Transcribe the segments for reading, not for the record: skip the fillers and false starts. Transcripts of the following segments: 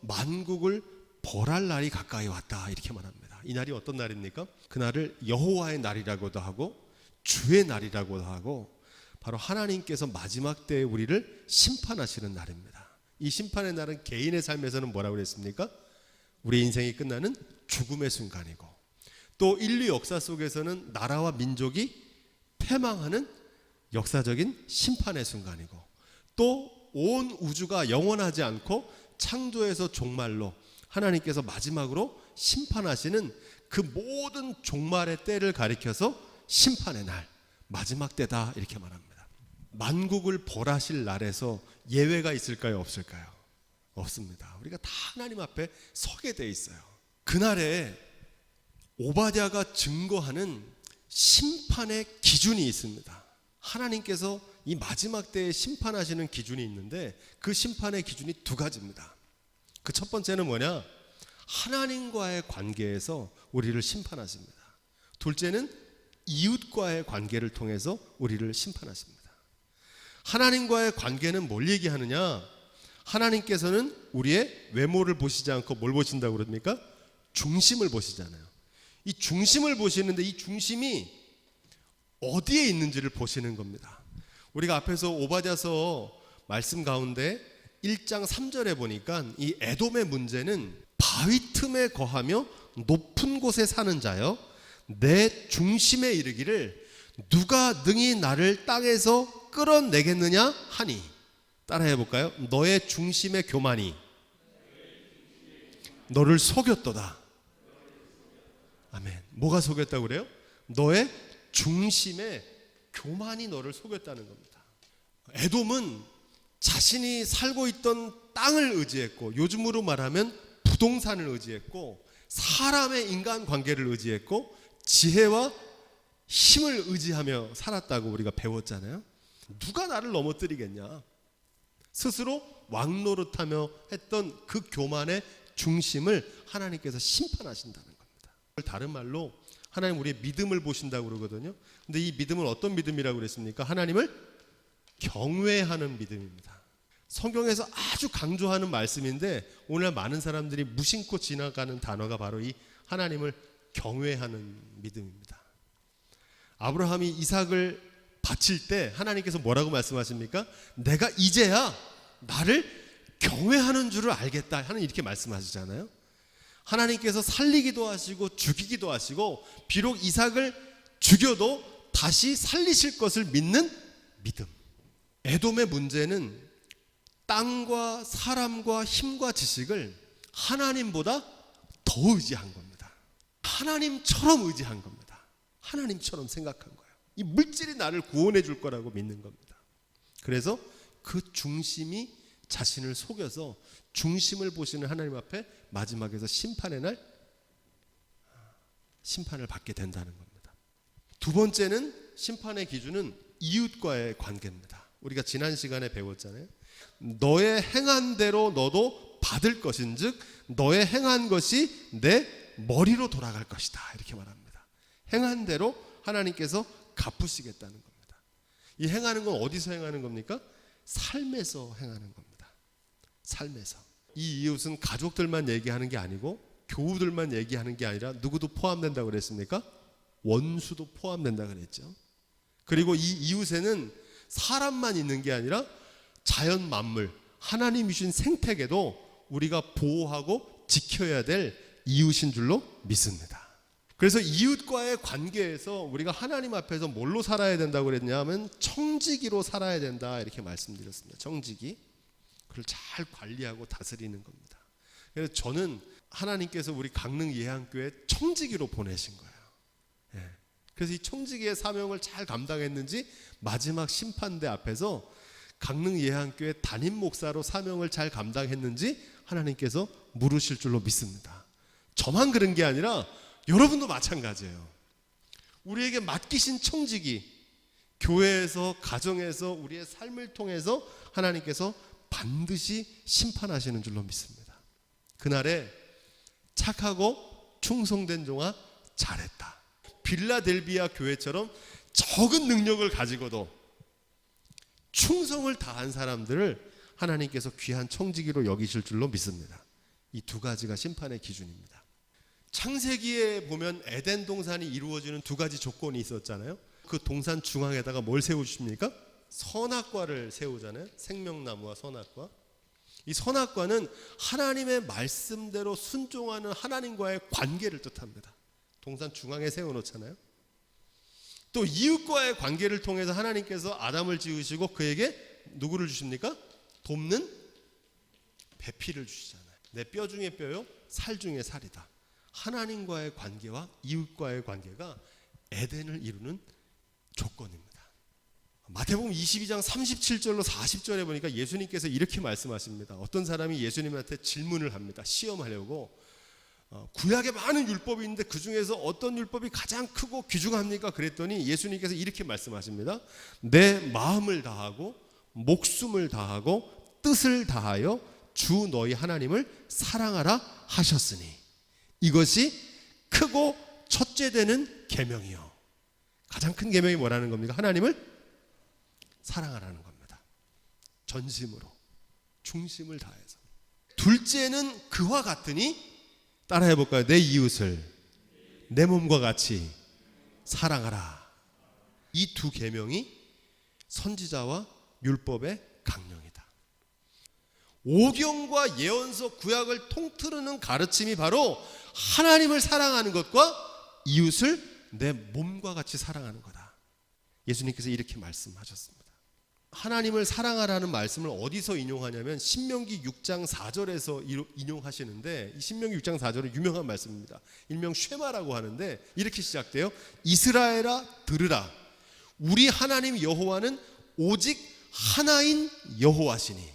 만국을 벌할 날이 가까이 왔다 이렇게 말합니다. 이 날이 어떤 날입니까? 그날을 여호와의 날이라고도 하고 주의 날이라고도 하고 바로 하나님께서 마지막 때에 우리를 심판하시는 날입니다. 이 심판의 날은 개인의 삶에서는 뭐라고 그랬습니까? 우리 인생이 끝나는 죽음의 순간이고, 또 인류 역사 속에서는 나라와 민족이 패망하는 역사적인 심판의 순간이고, 또 온 우주가 영원하지 않고 창조에서 종말로 하나님께서 마지막으로 심판하시는 그 모든 종말의 때를 가리켜서 심판의 날, 마지막 때다 이렇게 말합니다. 만국을 벌하실 날에서 예외가 있을까요? 없을까요? 없습니다. 우리가 다 하나님 앞에 서게 돼 있어요. 그날에 오바댜가 증거하는 심판의 기준이 있습니다. 하나님께서 이 마지막 때에 심판하시는 기준이 있는데 그 심판의 기준이 두 가지입니다. 그 첫 번째는 뭐냐? 하나님과의 관계에서 우리를 심판하십니다. 둘째는 이웃과의 관계를 통해서 우리를 심판하십니다. 하나님과의 관계는 뭘 얘기하느냐? 하나님께서는 우리의 외모를 보시지 않고 뭘 보신다고 그럽니까? 중심을 보시잖아요. 이 중심을 보시는데 이 중심이 어디에 있는지를 보시는 겁니다. 우리가 앞에서 오바댜서 말씀 가운데 1장 3절에 보니까 이 에돔의 문제는 바위 틈에 거하며 높은 곳에 사는 자여 내 중심에 이르기를 누가 능히 나를 땅에서 끌어내겠느냐 하니. 따라해 볼까요? 너의 중심의 교만이 너를 속였도다. 아멘. 뭐가 속였다고 그래요? 너의 중심의 교만이 너를 속였다는 겁니다. 에돔은 자신이 살고 있던 땅을 의지했고, 요즘으로 말하면 부동산을 의지했고, 사람의 인간관계를 의지했고, 지혜와 힘을 의지하며 살았다고 우리가 배웠잖아요. 누가 나를 넘어뜨리겠냐? 스스로 왕노릇하며 했던 그 교만의 중심을 하나님께서 심판하신다는 겁니다. 다른 말로 하나님 우리의 믿음을 보신다고 그러거든요. 근데 이 믿음은 어떤 믿음이라고 그랬습니까? 하나님을 경외하는 믿음입니다. 성경에서 아주 강조하는 말씀인데 오늘 많은 사람들이 무심코 지나가는 단어가 바로 이 하나님을 경외하는 믿음입니다. 아브라함이 이삭을 바칠 때 하나님께서 뭐라고 말씀하십니까? 내가 이제야 나를 경외하는 줄을 알겠다 하는 이렇게 말씀하시잖아요. 하나님께서 살리기도 하시고 죽이기도 하시고, 비록 이삭을 죽여도 다시 살리실 것을 믿는 믿음. 에돔의 문제는 땅과 사람과 힘과 지식을 하나님보다 더 의지한 겁니다. 하나님처럼 의지한 겁니다. 하나님처럼 생각한 거예요. 이 물질이 나를 구원해 줄 거라고 믿는 겁니다. 그래서 그 중심이 자신을 속여서 중심을 보시는 하나님 앞에 마지막에서 심판의 날 심판을 받게 된다는 겁니다. 두 번째는 심판의 기준은 이웃과의 관계입니다. 우리가 지난 시간에 배웠잖아요. 너의 행한 대로 너도 받을 것인즉 너의 행한 것이 내 머리로 돌아갈 것이다 이렇게 말합니다. 행한 대로 하나님께서 갚으시겠다는 겁니다. 이 행하는 건 어디서 행하는 겁니까? 삶에서 행하는 겁니다. 삶에서. 이 이웃은 가족들만 얘기하는 게 아니고 교우들만 얘기하는 게 아니라 누구도 포함된다고 그랬습니까? 원수도 포함된다고 그랬죠. 그리고 이 이웃에는 사람만 있는 게 아니라 자연 만물, 하나님이 주신 생태계도 우리가 보호하고 지켜야 될 이웃인 줄로 믿습니다. 그래서 이웃과의 관계에서 우리가 하나님 앞에서 뭘로 살아야 된다고 그랬냐면 청지기로 살아야 된다 이렇게 말씀드렸습니다. 청지기. 그걸 잘 관리하고 다스리는 겁니다. 그래서 저는 하나님께서 우리 강릉 예한교회 청지기로 보내신 거예요. 예. 그래서 이 청지기의 사명을 잘 감당했는지 마지막 심판대 앞에서 강릉 예한교회 담임 목사로 사명을 잘 감당했는지 하나님께서 물으실 줄로 믿습니다. 저만 그런 게 아니라 여러분도 마찬가지예요. 우리에게 맡기신 청지기, 교회에서, 가정에서, 우리의 삶을 통해서 하나님께서 반드시 심판하시는 줄로 믿습니다. 그날에 착하고 충성된 종아 잘했다. 빌라델비아 교회처럼 적은 능력을 가지고도 충성을 다한 사람들을 하나님께서 귀한 청지기로 여기실 줄로 믿습니다. 이 두 가지가 심판의 기준입니다. 창세기에 보면 에덴 동산이 이루어지는 두 가지 조건이 있었잖아요. 그 동산 중앙에다가 뭘 세우십니까? 선악과를 세우잖아요. 생명나무와 선악과. 이 선악과는 하나님의 말씀대로 순종하는 하나님과의 관계를 뜻합니다. 동산 중앙에 세워놓잖아요. 또 이웃과의 관계를 통해서 하나님께서 아담을 지으시고 그에게 누구를 주십니까? 돕는 배필을 주시잖아요. 내 뼈 중에 뼈요, 살 중에 살이다. 하나님과의 관계와 이웃과의 관계가 에덴을 이루는 조건입니다. 마태복음 22장 37절로 40절에 보니까 예수님께서 이렇게 말씀하십니다. 어떤 사람이 예수님한테 질문을 합니다. 시험하려고. 구약에 많은 율법이 있는데 그 중에서 어떤 율법이 가장 크고 귀중합니까? 그랬더니 예수님께서 이렇게 말씀하십니다. 내 마음을 다하고 목숨을 다하고 뜻을 다하여 주 너희 하나님을 사랑하라 하셨으니 이것이 크고 첫째 되는 계명이요. 가장 큰 계명이 뭐라는 겁니까? 하나님을 사랑하라는 겁니다. 전심으로, 중심을 다해서. 둘째는 그와 같으니 따라해 볼까요? 내 이웃을 내 몸과 같이 사랑하라. 이 두 계명이 선지자와 율법의 강령이다. 오경과 예언서 구약을 통틀는 가르침이 바로 하나님을 사랑하는 것과 이웃을 내 몸과 같이 사랑하는 거다. 예수님께서 이렇게 말씀하셨습니다. 하나님을 사랑하라는 말씀을 어디서 인용하냐면 신명기 6장 4절에서 인용하시는데 이 신명기 6장 4절은 유명한 말씀입니다. 일명 쉐마라고 하는데 이렇게 시작돼요. 이스라엘아 들으라. 우리 하나님 여호와는 오직 하나인 여호와시니.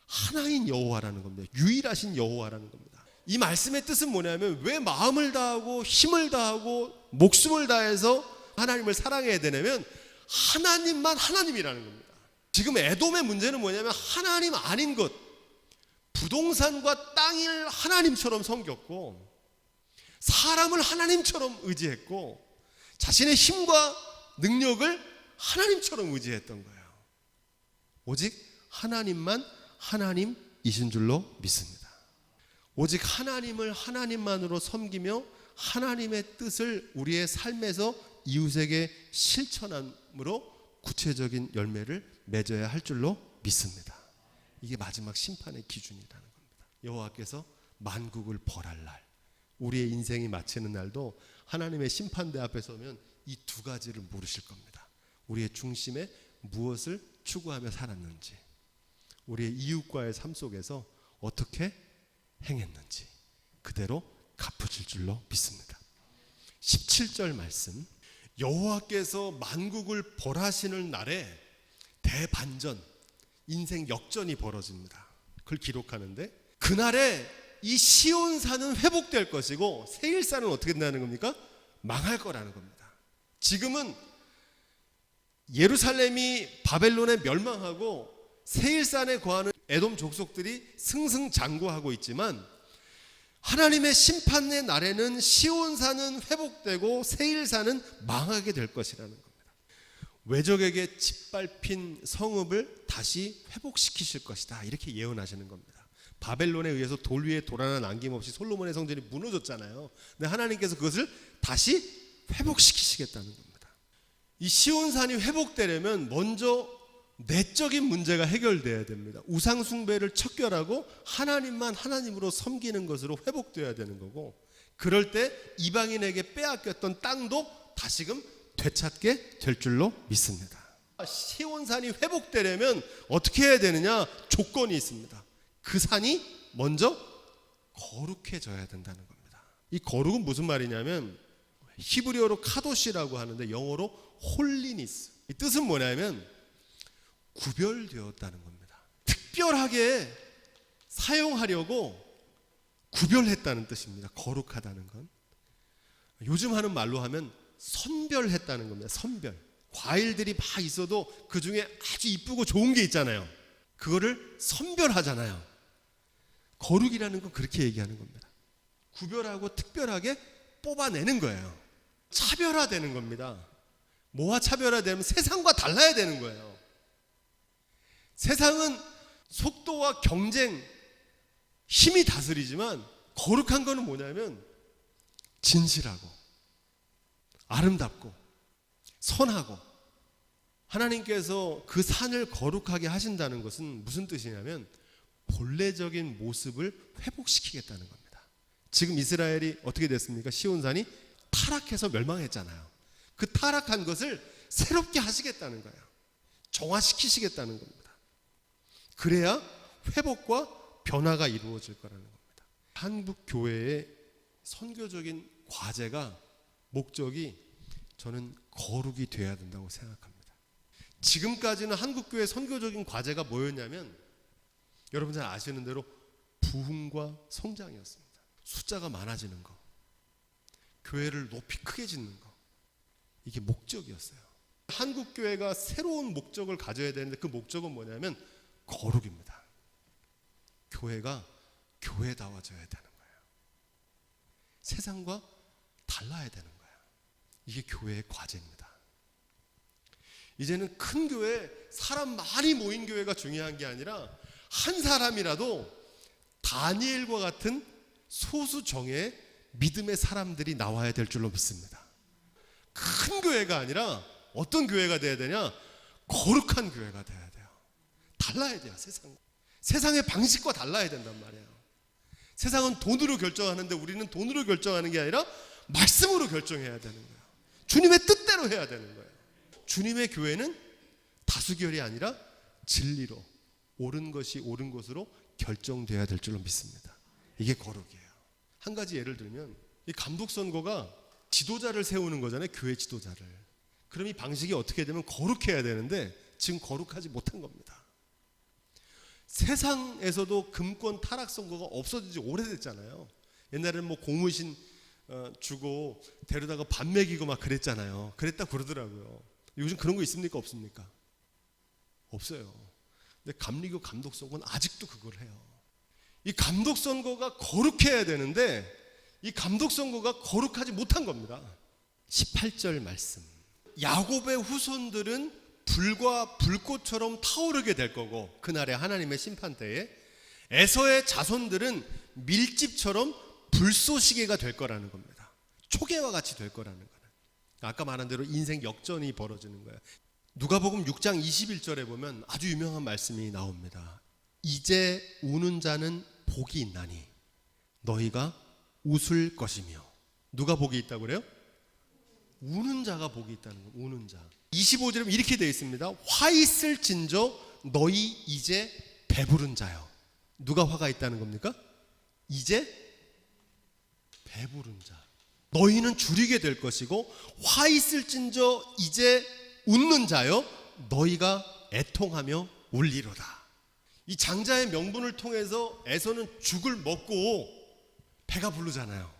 하나인 여호와라는 겁니다. 유일하신 여호와라는 겁니다. 이 말씀의 뜻은 뭐냐면 왜 마음을 다하고 힘을 다하고 목숨을 다해서 하나님을 사랑해야 되냐면 하나님만 하나님이라는 겁니다. 지금 에돔의 문제는 뭐냐면 하나님 아닌 것, 부동산과 땅을 하나님처럼 섬겼고 사람을 하나님처럼 의지했고 자신의 힘과 능력을 하나님처럼 의지했던 거예요. 오직 하나님만 하나님이신 줄로 믿습니다. 오직 하나님을 하나님만으로 섬기며 하나님의 뜻을 우리의 삶에서 이웃에게 실천함으로 구체적인 열매를 맺어야 할 줄로 믿습니다. 이게 마지막 심판의 기준이라는 겁니다. 여호와께서 만국을 벌할 날, 우리의 인생이 마치는 날도 하나님의 심판대 앞에 서면 이 두 가지를 물으실 겁니다. 우리의 중심에 무엇을 추구하며 살았는지, 우리의 이웃과의 삶 속에서 어떻게 행했는지 그대로 갚으실 줄로 믿습니다. 17절 말씀, 여호와께서 만국을 벌하시는 날에 대반전, 인생 역전이 벌어집니다. 그걸 기록하는데 그날에 이 시온산은 회복될 것이고 세일산은 어떻게 된다는 겁니까? 망할 거라는 겁니다. 지금은 예루살렘이 바벨론에 멸망하고 세일산에 거하는 에돔 족속들이 승승장구하고 있지만 하나님의 심판의 날에는 시온산은 회복되고 세일산은 망하게 될 것이라는 겁니다. 외적에게 짓밟힌 성읍을 다시 회복시키실 것이다. 이렇게 예언하시는 겁니다. 바벨론에 의해서 돌 위에 돌 하나 남김없이 솔로몬의 성전이 무너졌잖아요. 근데 하나님께서 그것을 다시 회복시키시겠다는 겁니다. 이 시온산이 회복되려면 먼저 내적인 문제가 해결돼야 됩니다. 우상 숭배를 척결하고 하나님만 하나님으로 섬기는 것으로 회복돼야 되는 거고, 그럴 때 이방인에게 빼앗겼던 땅도 다시금 되찾게 될 줄로 믿습니다. 시온산이 회복되려면 어떻게 해야 되느냐? 조건이 있습니다. 그 산이 먼저 거룩해져야 된다는 겁니다. 이 거룩은 무슨 말이냐면 히브리어로 카도시라고 하는데 영어로 홀리니스. 이 뜻은 뭐냐면 구별되었다는 겁니다. 특별하게 사용하려고 구별했다는 뜻입니다. 거룩하다는 건 요즘 하는 말로 하면 선별했다는 겁니다. 선별. 과일들이 막 있어도 그 중에 아주 이쁘고 좋은 게 있잖아요. 그거를 선별하잖아요. 거룩이라는 건 그렇게 얘기하는 겁니다. 구별하고 특별하게 뽑아내는 거예요. 차별화되는 겁니다. 뭐와 차별화되면 세상과 달라야 되는 거예요. 세상은 속도와 경쟁, 힘이 다스리지만 거룩한 거는 뭐냐면 진실하고 아름답고 선하고, 하나님께서 그 산을 거룩하게 하신다는 것은 무슨 뜻이냐면 본래적인 모습을 회복시키겠다는 겁니다. 지금 이스라엘이 어떻게 됐습니까? 시온산이 타락해서 멸망했잖아요. 그 타락한 것을 새롭게 하시겠다는 거예요. 정화시키시겠다는 겁니다. 그래야 회복과 변화가 이루어질 거라는 겁니다. 한국 교회의 선교적인 과제가, 목적이 저는 거룩이 돼야 된다고 생각합니다. 지금까지는 한국 교회의 선교적인 과제가 뭐였냐면, 여러분 잘 아시는 대로 부흥과 성장이었습니다. 숫자가 많아지는 거, 교회를 높이 크게 짓는 거, 이게 목적이었어요. 한국 교회가 새로운 목적을 가져야 되는데 그 목적은 뭐냐면 거룩입니다. 교회가 교회다워져야 되는 거예요. 세상과 달라야 되는 거예요. 이게 교회의 과제입니다. 이제는 큰 교회, 사람 많이 모인 교회가 중요한 게 아니라 한 사람이라도 다니엘과 같은 소수 정예의 믿음의 사람들이 나와야 될 줄로 믿습니다. 큰 교회가 아니라 어떤 교회가 돼야 되냐? 거룩한 교회가 돼야 돼요. 달라야 돼요. 세상의 방식과 달라야 된단 말이에요. 세상은 돈으로 결정하는데 우리는 돈으로 결정하는 게 아니라 말씀으로 결정해야 되는 거예요. 주님의 뜻대로 해야 되는 거예요. 주님의 교회는 다수결이 아니라 진리로, 옳은 것이 옳은 것으로 결정돼야 될 줄로 믿습니다. 이게 거룩이에요. 한 가지 예를 들면, 이 감독 선거가 지도자를 세우는 거잖아요. 교회 지도자를. 그럼 이 방식이 어떻게 되면 거룩해야 되는데 지금 거룩하지 못한 겁니다. 세상에서도 금권 타락 선거가 없어진 지 오래됐잖아요. 옛날에는 뭐 고무신 주고 데려다가 밥 먹이고 막 그랬잖아요. 그랬다 그러더라고요. 요즘 그런 거 있습니까? 없습니까? 없어요. 근데 감리교 감독 선거는 아직도 그걸 해요. 이 감독 선거가 거룩해야 되는데 이 감독 선거가 거룩하지 못한 겁니다. 18절 말씀. 야곱의 후손들은 불과 불꽃처럼 타오르게 될 거고, 그날의 하나님의 심판 때에 에서의 자손들은 밀집처럼 불쏘시개가 될 거라는 겁니다. 초계와 같이 될 거라는 거는, 아까 말한 대로 인생 역전이 벌어지는 거예요. 누가복음 6장 21절에 보면 아주 유명한 말씀이 나옵니다. 이제 우는 자는 복이 있나니 너희가 웃을 것이며. 누가 복이 있다고 그래요? 우는 자가 복이 있다는 거예요. 우는 자. 25절에 이렇게 되어 있습니다. 화 있을진저 너희 이제 배부른 자요. 누가 화가 있다는 겁니까? 이제 배부른 자. 너희는 줄이게 될 것이고, 화 있을진저 이제 웃는 자요 너희가 애통하며 울리로다. 이 장자의 명분을 통해서 에서는 죽을 먹고 배가 부르잖아요.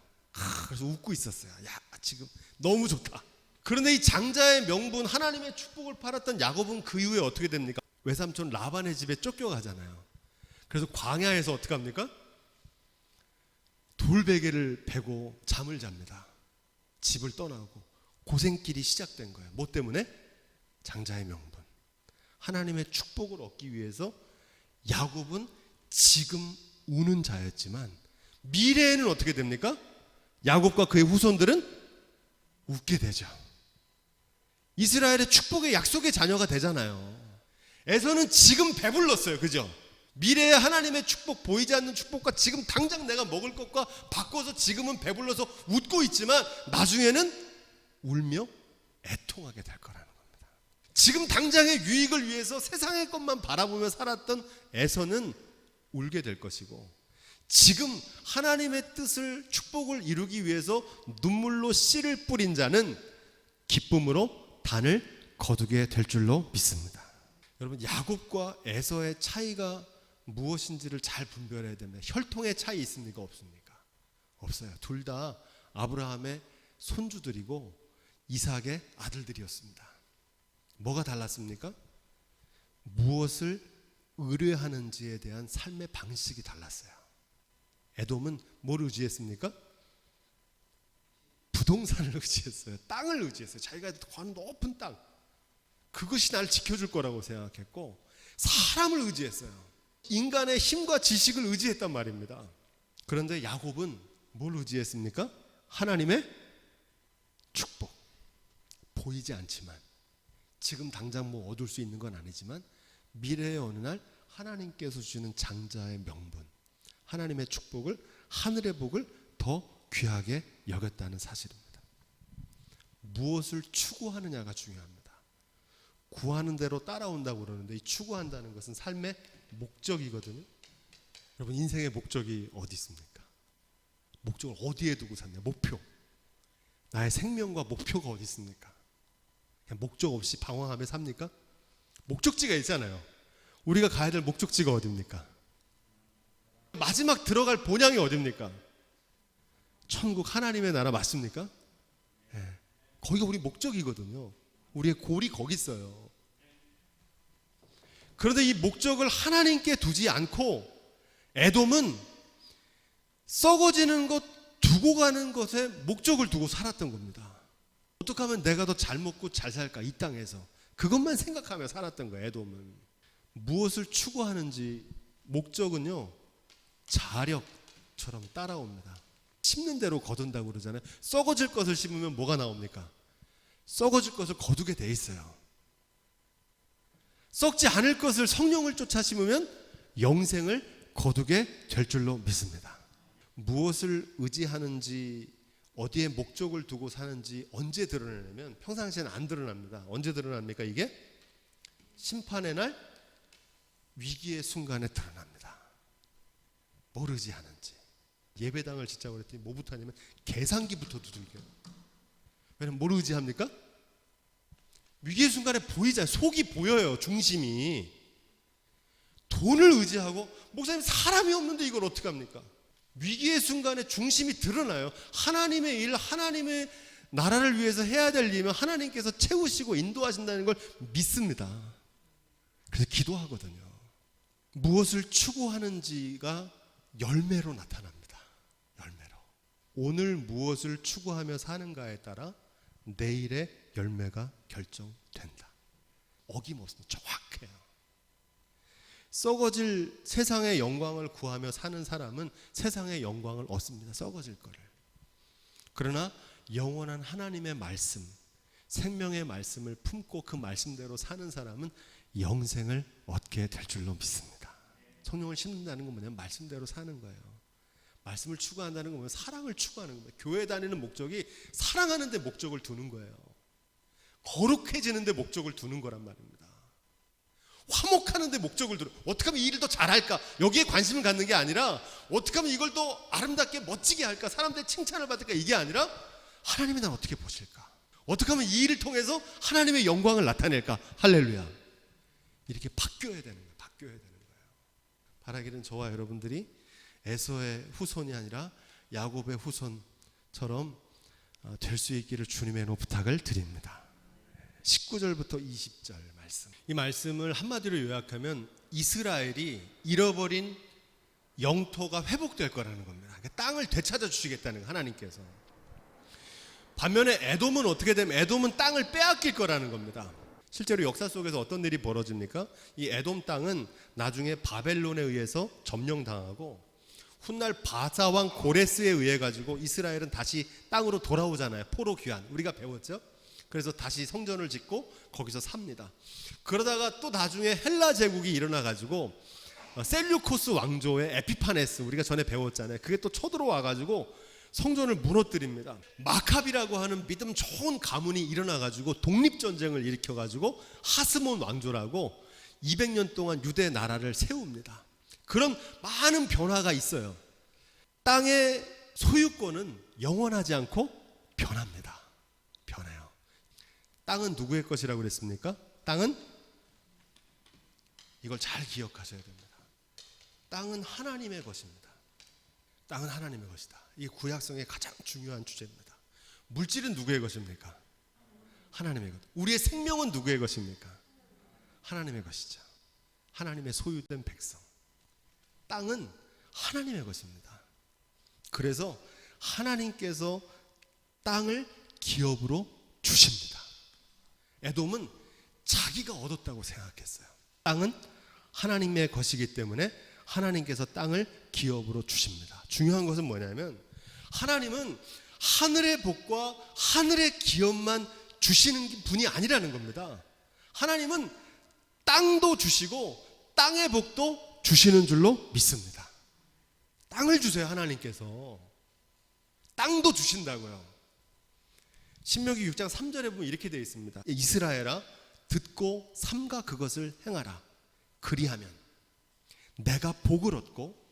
그래서 웃고 있었어요. 야, 지금 너무 좋다. 그런데 이 장자의 명분, 하나님의 축복을 팔았던 야곱은 그 이후에 어떻게 됩니까? 외삼촌 라반의 집에 쫓겨가잖아요. 그래서 광야에서 어떻게 합니까? 돌베개를 베고 잠을 잡니다. 집을 떠나고 고생길이 시작된 거예요. 뭐 때문에? 장자의 명분. 하나님의 축복을 얻기 위해서 야곱은 지금 우는 자였지만 미래에는 어떻게 됩니까? 야곱과 그의 후손들은 웃게 되죠. 이스라엘의 축복의 약속의 자녀가 되잖아요. 에서는 지금 배불렀어요. 그죠? 미래의 하나님의 축복, 보이지 않는 축복과 지금 당장 내가 먹을 것과 바꿔서 지금은 배불러서 웃고 있지만 나중에는 울며 애통하게 될 거라는 겁니다. 지금 당장의 유익을 위해서 세상의 것만 바라보며 살았던 에서는 울게 될 것이고, 지금 하나님의 뜻을, 축복을 이루기 위해서 눈물로 씨를 뿌린 자는 기쁨으로 단을 거두게 될 줄로 믿습니다. 여러분, 야곱과 에서의 차이가 무엇인지를 잘 분별해야 됩니다. 혈통의 차이 있습니까? 없습니까? 없어요. 둘 다 아브라함의 손주들이고 이삭의 아들들이었습니다. 뭐가 달랐습니까? 무엇을 의뢰하는지에 대한 삶의 방식이 달랐어요. 에돔은 뭘 의지했습니까? 부동산을 의지했어요. 땅을 의지했어요. 자기가 구하는 높은 땅, 그것이 나를 지켜줄 거라고 생각했고, 사람을 의지했어요. 인간의 힘과 지식을 의지했단 말입니다. 그런데 야곱은 뭘 의지했습니까? 하나님의 축복. 보이지 않지만, 지금 당장 뭐 얻을 수 있는 건 아니지만 미래의 어느 날 하나님께서 주시는 장자의 명분, 하나님의 축복을, 하늘의 복을 더 귀하게 여겼다는 사실입니다. 무엇을 추구하느냐가 중요합니다. 구하는 대로 따라온다고 그러는데, 이 추구한다는 것은 삶의 목적이거든요. 여러분, 인생의 목적이 어디 있습니까? 목적을 어디에 두고 샀냐? 목표. 나의 생명과 목표가 어디 있습니까? 그냥 목적 없이 방황하며 삽니까? 목적지가 있잖아요. 우리가 가야 될 목적지가 어디입니까? 마지막 들어갈 본향이 어디입니까? 천국, 하나님의 나라 맞습니까? 네. 거기가 우리 목적이거든요. 우리의 골이 거기 있어요. 그런데 이 목적을 하나님께 두지 않고 에돔은 썩어지는 것, 두고 가는 것에 목적을 두고 살았던 겁니다. 어떻게 하면 내가 더 잘 먹고 잘 살까, 이 땅에서. 그것만 생각하며 살았던 거예요. 에돔은 무엇을 추구하는지, 목적은요 자력처럼 따라옵니다. 심는 대로 거둔다고 그러잖아요. 썩어질 것을 심으면 뭐가 나옵니까? 썩어질 것을 거두게 돼 있어요. 썩지 않을 것을, 성령을 쫓아 심으면 영생을 거두게 될 줄로 믿습니다. 무엇을 의지하는지, 어디에 목적을 두고 사는지 언제 드러내냐면 평상시에는 안 드러납니다. 언제 드러납니까? 이게 심판의 날, 위기의 순간에 드러납니다. 뭘 의지하는지. 예배당을 짓자고 그랬더니 뭐부터 하냐면 계산기부터 두들겨요. 왜냐면 뭘 의지합니까? 위기의 순간에 보이잖아요. 속이 보여요. 중심이. 돈을 의지하고, 목사님 사람이 없는데 이걸 어떻게 합니까? 위기의 순간에 중심이 드러나요. 하나님의 일, 하나님의 나라를 위해서 해야 될 일이면 하나님께서 채우시고 인도하신다는 걸 믿습니다. 그래서 기도하거든요. 무엇을 추구하는지가 열매로 나타납니다. 열매로. 오늘 무엇을 추구하며 사는가에 따라 내일의 열매가 결정된다. 어김없습니다. 정확해요. 썩어질 세상의 영광을 구하며 사는 사람은 세상의 영광을 얻습니다. 썩어질 거를. 그러나 영원한 하나님의 말씀, 생명의 말씀을 품고 그 말씀대로 사는 사람은 영생을 얻게 될 줄로 믿습니다. 성령을 심는다는 건 뭐냐면 말씀대로 사는 거예요. 말씀을 추구한다는 건 뭐냐면 사랑을 추구하는 거예요. 교회 다니는 목적이 사랑하는 데 목적을 두는 거예요. 거룩해지는 데 목적을 두는 거란 말입니다. 화목하는 데 목적을 두는, 어떻게 하면 이 일을 더 잘할까, 여기에 관심을 갖는 게 아니라 어떻게 하면 이걸 더 아름답게 멋지게 할까, 사람들의 칭찬을 받을까, 이게 아니라 하나님이 날 어떻게 보실까, 어떻게 하면 이 일을 통해서 하나님의 영광을 나타낼까. 할렐루야. 이렇게 바뀌어야 되는 거예요. 바뀌어야 되는 거예요. 바라기는 저와 여러분들이 에서의 후손이 아니라 야곱의 후손처럼 될 수 있기를 주님의 이름으로 부탁을 드립니다. 19절부터 20절 말씀. 이 말씀을 한마디로 요약하면 이스라엘이 잃어버린 영토가 회복될 거라는 겁니다. 그러니까 땅을 되찾아 주시겠다는 거예요, 하나님께서. 반면에 에돔은 어떻게 되면 에돔은 땅을 빼앗길 거라는 겁니다. 실제로 역사 속에서 어떤 일이 벌어집니까? 이 에돔 땅은 나중에 바벨론에 의해서 점령당하고 훗날 바사왕 고레스에 의해 가지고 이스라엘은 다시 땅으로 돌아오잖아요. 포로 귀환. 우리가 배웠죠? 그래서 다시 성전을 짓고 거기서 삽니다. 그러다가 또 나중에 헬라 제국이 일어나 가지고 셀류코스 왕조의 에피파네스, 우리가 전에 배웠잖아요. 그게 또 쳐들어와 가지고 성전을 무너뜨립니다. 마카비라고 하는 믿음 좋은 가문이 일어나 가지고 독립전쟁을 일으켜 가지고 하스몬 왕조라고 200년 동안 유대 나라를 세웁니다. 그런 많은 변화가 있어요. 땅의 소유권은 영원하지 않고 변합니다. 변해요. 땅은 누구의 것이라고 그랬습니까? 땅은, 이걸 잘 기억하셔야 됩니다. 땅은 하나님의 것입니다. 땅은 하나님의 것이다. 이게 구약성의 가장 중요한 주제입니다. 물질은 누구의 것입니까? 하나님의 것. 우리의 생명은 누구의 것입니까? 하나님의 것이죠. 하나님의 소유된 백성. 땅은 하나님의 것입니다. 그래서 하나님께서 땅을 기업으로 주십니다. 에돔은 자기가 얻었다고 생각했어요. 땅은 하나님의 것이기 때문에 하나님께서 땅을 기업으로 주십니다. 중요한 것은 뭐냐면 하나님은 하늘의 복과 하늘의 기업만 주시는 분이 아니라는 겁니다. 하나님은 땅도 주시고 땅의 복도 주시는 줄로 믿습니다. 땅을 주세요. 하나님께서 땅도 주신다고요. 신명기 6장 3절에 보면 이렇게 되어 있습니다. 이스라엘아 듣고 삼가 그것을 행하라. 그리하면 내가 복을 얻고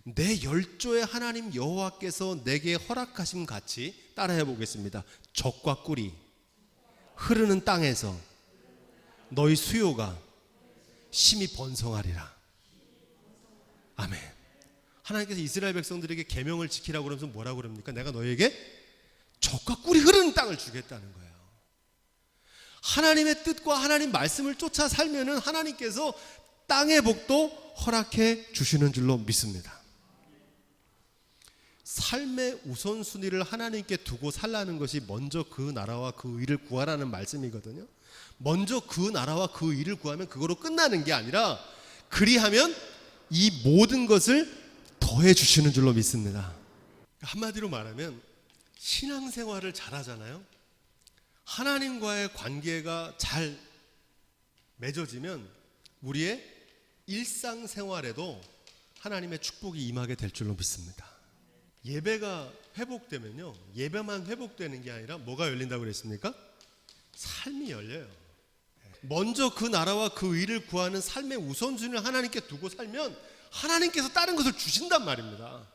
내 열조의 하나님 여호와께서 내게 허락하심 같이 따라해 보겠습니다. 젖과 꿀이 흐르는 땅에서 너희 수요가 심히 번성하리라. 아멘. 하나님께서 이스라엘 백성들에게 계명을 지키라고 그러면서 뭐라고 그럽니까? 내가 너희에게 젖과 꿀이 흐르는 땅을 주겠다는 거예요. 하나님의 뜻과 하나님 말씀을 쫓아 살면은 하나님께서 땅의 복도 허락해 주시는 줄로 믿습니다. 삶의 우선순위를 하나님께 두고 살라는 것이 먼저 그 나라와 그 의를 구하라는 말씀이거든요. 먼저 그 나라와 그 의를 구하면 그거로 끝나는 게 아니라 그리하면 이 모든 것을 더해 주시는 줄로 믿습니다. 한마디로 말하면 신앙생활을 잘하잖아요. 하나님과의 관계가 잘 맺어지면 우리의 일상생활에도 하나님의 축복이 임하게 될 줄로 믿습니다. 예배가 회복되면요, 예배만 회복되는 게 아니라 뭐가 열린다고 그랬습니까? 삶이 열려요. 먼저 그 나라와 그 의를 구하는 삶의 우선순위를 하나님께 두고 살면 하나님께서 다른 것을 주신단 말입니다.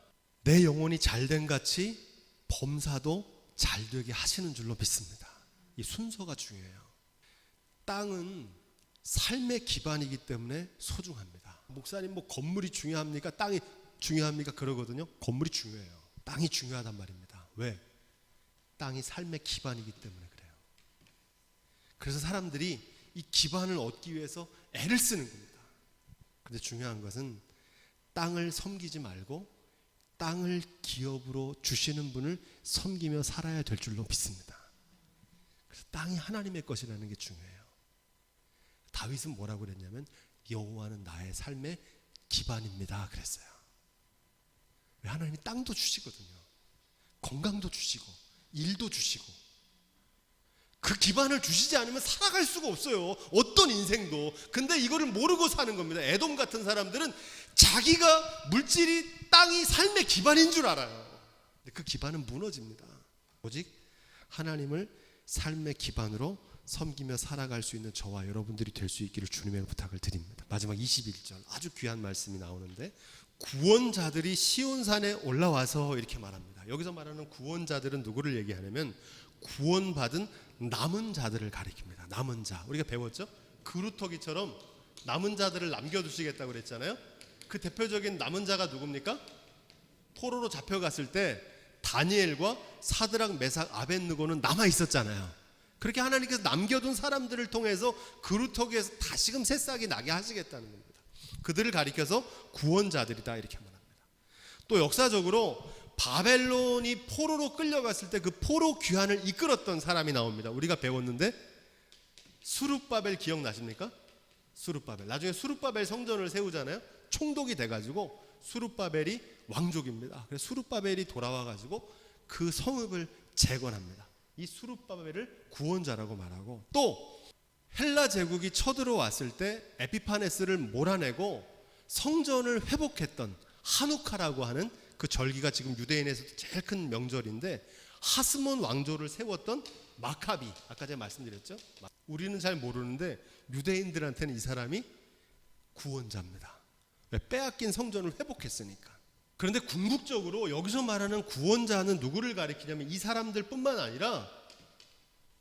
내 영혼이 잘된 같이 범사도 잘되게 하시는 줄로 믿습니다. 이 순서가 중요해요. 땅은 삶의 기반이기 때문에 소중합니다. 목사님 뭐 건물이 중요합니까? 땅이 중요합니까? 그러거든요. 건물이 중요해요. 땅이 중요하단 말입니다. 왜? 땅이 삶의 기반이기 때문에 그래요. 그래서 사람들이 이 기반을 얻기 위해서 애를 쓰는 겁니다. 근데 중요한 것은 땅을 섬기지 말고 땅을 기업으로 주시는 분을 섬기며 살아야 될 줄로 믿습니다. 그래서 땅이 하나님의 것이라는 게 중요해요. 다윗은 뭐라고 그랬냐면 여호와는 나의 삶의 기반입니다 그랬어요. 왜? 하나님이 땅도 주시거든요. 건강도 주시고 일도 주시고 그 기반을 주시지 않으면 살아갈 수가 없어요. 어떤 인생도. 근데 이거를 모르고 사는 겁니다. 에돔 같은 사람들은 자기가 물질이 땅이 삶의 기반인 줄 알아요. 근데 그 기반은 무너집니다. 오직 하나님을 삶의 기반으로 섬기며 살아갈 수 있는 저와 여러분들이 될 수 있기를 주님의 부탁을 드립니다. 마지막 21절 아주 귀한 말씀이 나오는데 구원자들이 시온산에 올라와서 이렇게 말합니다. 여기서 말하는 구원자들은 누구를 얘기하냐면 구원받은 남은 자들을 가리킵니다. 남은 자. 우리가 배웠죠? 그루터기처럼 남은 자들을 남겨두시겠다고 그랬잖아요. 그 대표적인 남은 자가 누굽니까? 포로로 잡혀갔을 때 다니엘과 사드락 메삭 아벳느고는 남아 있었잖아요. 그렇게 하나님께서 남겨둔 사람들을 통해서 그루터기에서 다시금 새싹이 나게 하시겠다는 겁니다. 그들을 가리켜서 구원자들이다 이렇게 말합니다. 또 역사적으로 바벨론이 포로로 끌려갔을 때 그 포로 귀환을 이끌었던 사람이 나옵니다. 우리가 배웠는데 수룹바벨 기억나십니까? 수룹바벨. 나중에 수룹바벨 성전을 세우잖아요. 총독이 돼가지고 수룹바벨이 왕족입니다. 그래서 수룹바벨이 돌아와가지고 그 성읍을 재건합니다. 이 수룹바벨을 구원자라고 말하고 또 헬라 제국이 쳐들어왔을 때 에피파네스를 몰아내고 성전을 회복했던 하누카라고 하는 그 절기가 지금 유대인에서도 제일 큰 명절인데 하스몬 왕조를 세웠던 마카비, 아까 제가 말씀드렸죠. 우리는 잘 모르는데 유대인들한테는 이 사람이 구원자입니다. 왜? 빼앗긴 성전을 회복했으니까. 그런데 궁극적으로 여기서 말하는 구원자는 누구를 가리키냐면 이 사람들뿐만 아니라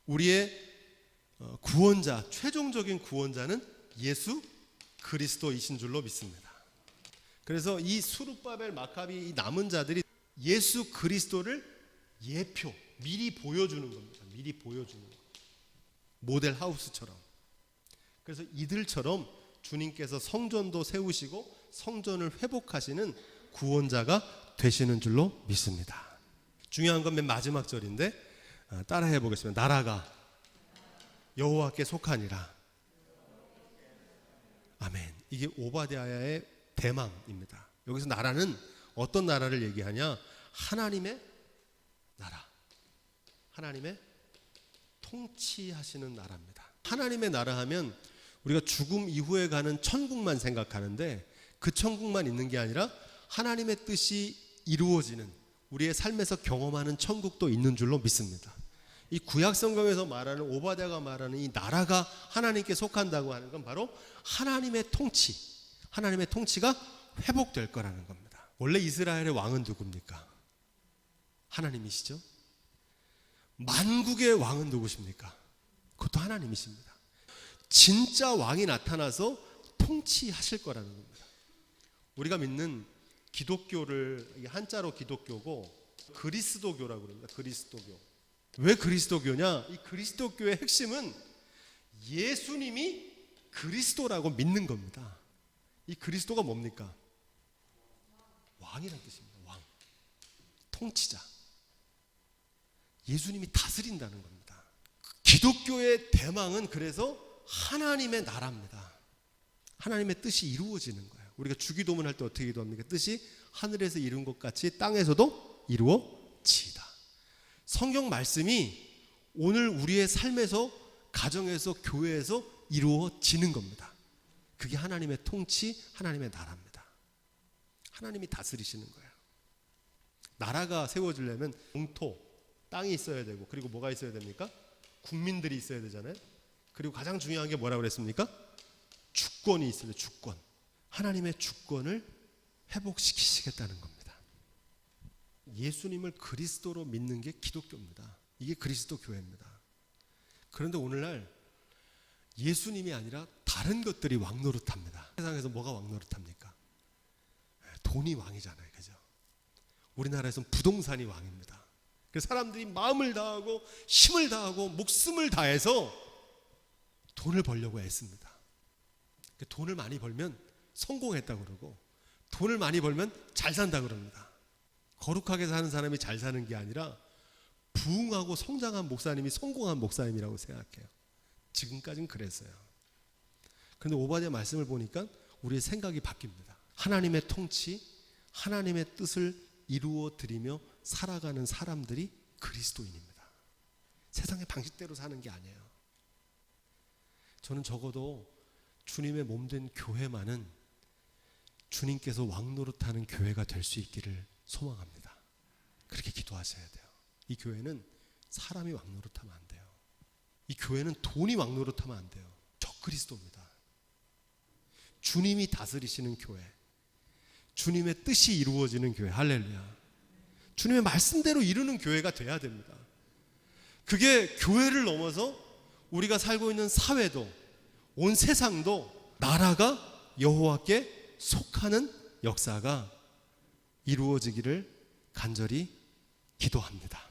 우리의 구원자, 최종적인 구원자는 예수 그리스도이신 줄로 믿습니다. 그래서 이 수룹바벨 마카비 이 남은 자들이 예수 그리스도를 예표, 미리 보여주는 겁니다. 미리 보여주는 거. 모델 하우스처럼. 그래서 이들처럼 주님께서 성전도 세우시고 성전을 회복하시는 구원자가 되시는 줄로 믿습니다. 중요한 건 맨 마지막 절인데 따라해 보겠습니다. 나라가 여호와께 속하니라. 아멘. 이게 오바댜의 대망입니다. 여기서 나라는 어떤 나라를 얘기하냐? 하나님의 나라, 하나님의 통치하시는 나라입니다. 하나님의 나라 하면 우리가 죽음 이후에 가는 천국만 생각하는데, 그 천국만 있는 게 아니라 하나님의 뜻이 이루어지는, 우리의 삶에서 경험하는 천국도 있는 줄로 믿습니다. 이 구약 성경에서 말하는, 오바댜가 말하는 이 나라가 하나님께 속한다고 하는 건 바로 하나님의 통치, 하나님의 통치가 회복될 거라는 겁니다. 원래 이스라엘의 왕은 누굽니까? 하나님이시죠. 만국의 왕은 누구십니까? 그것도 하나님이십니다. 진짜 왕이 나타나서 통치하실 거라는 겁니다. 우리가 믿는 기독교를 한자로 기독교고 그리스도교라고 그럽니다. 그리스도교. 왜 그리스도교냐? 이 그리스도교의 핵심은 예수님이 그리스도라고 믿는 겁니다. 이 그리스도가 뭡니까? 왕이라는 뜻입니다. 왕. 통치자. 예수님이 다스린다는 겁니다. 기독교의 대망은 그래서 하나님의 나라입니다. 하나님의 뜻이 이루어지는 거예요. 우리가 주기도문 할 때 어떻게 기도합니까? 뜻이 하늘에서 이룬 것 같이 땅에서도 이루어지이다. 성경 말씀이 오늘 우리의 삶에서, 가정에서, 교회에서 이루어지는 겁니다. 그게 하나님의 통치, 하나님의 나라입니다. 하나님이 다스리시는 거예요. 나라가 세워지려면 영토, 땅이 있어야 되고, 그리고 뭐가 있어야 됩니까? 국민들이 있어야 되잖아요. 그리고 가장 중요한 게 뭐라고 그랬습니까? 주권이 있어야 돼요. 주권. 하나님의 주권을 회복시키시겠다는 겁니다. 예수님을 그리스도로 믿는 게 기독교입니다. 이게 그리스도 교회입니다. 그런데 오늘날 예수님이 아니라 다른 것들이 왕노릇합니다. 세상에서 뭐가 왕노릇합니까? 돈이 왕이잖아요. 그죠? 우리나라에서는 부동산이 왕입니다. 그래서 사람들이 마음을 다하고 힘을 다하고 목숨을 다해서 돈을 벌려고 애씁니다. 돈을 많이 벌면 성공했다고 그러고, 돈을 많이 벌면 잘 산다 그럽니다. 거룩하게 사는 사람이 잘 사는 게 아니라 부흥하고 성장한 목사님이 성공한 목사님이라고 생각해요. 지금까지는 그랬어요. 그런데 오바댜 말씀을 보니까 우리의 생각이 바뀝니다. 하나님의 통치, 하나님의 뜻을 이루어 드리며 살아가는 사람들이 그리스도인입니다. 세상의 방식대로 사는 게 아니에요. 저는 적어도 주님의 몸된 교회만은 주님께서 왕노릇하는 교회가 될 수 있기를 소망합니다. 그렇게 기도하셔야 돼요. 이 교회는 사람이 왕노릇하면 안 돼요. 이 교회는 돈이 왕노릇하면 안 돼요. 적그리스도입니다. 주님이 다스리시는 교회, 주님의 뜻이 이루어지는 교회. 할렐루야. 주님의 말씀대로 이루는 교회가 돼야 됩니다. 그게 교회를 넘어서 우리가 살고 있는 사회도, 온 세상도 나라가 여호와께 속하는 역사가 이루어지기를 간절히 기도합니다.